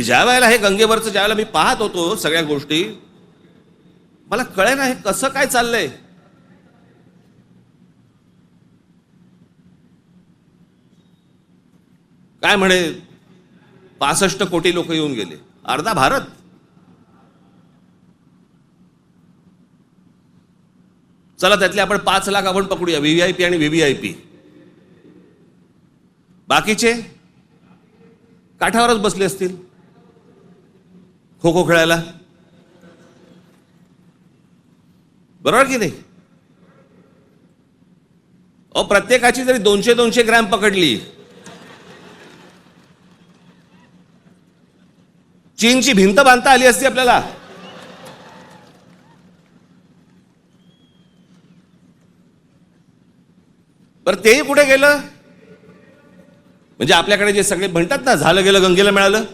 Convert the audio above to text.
ज्या वेळेला हे गंगेवरचं ज्या वेळेला मी पाहत होतो सगळ्या गोष्टी, मला कळेना हे कसं काय चाललंय. काय म्हणे 65 कोटी लोक येऊन गेले, अर्धा भारत. चला त्यातले आपण 5 लाख आपण पकडूया, व्हीव्हीआयपी आणि व्हीव्हीआयपी. बाकीचे काठावरच बसले असतील खो खो खेळायला, बरोबर की नाही. प्रत्येकाची जरी 200-200 ग्रॅम पकडली, चीनची भिंत बांधता आली असती आपल्याला. बरं तेही कुठे गेलं. म्हणजे आपल्याकडे जे सगळे म्हणतात ना, झालं गेलं गंगेला मिळालं,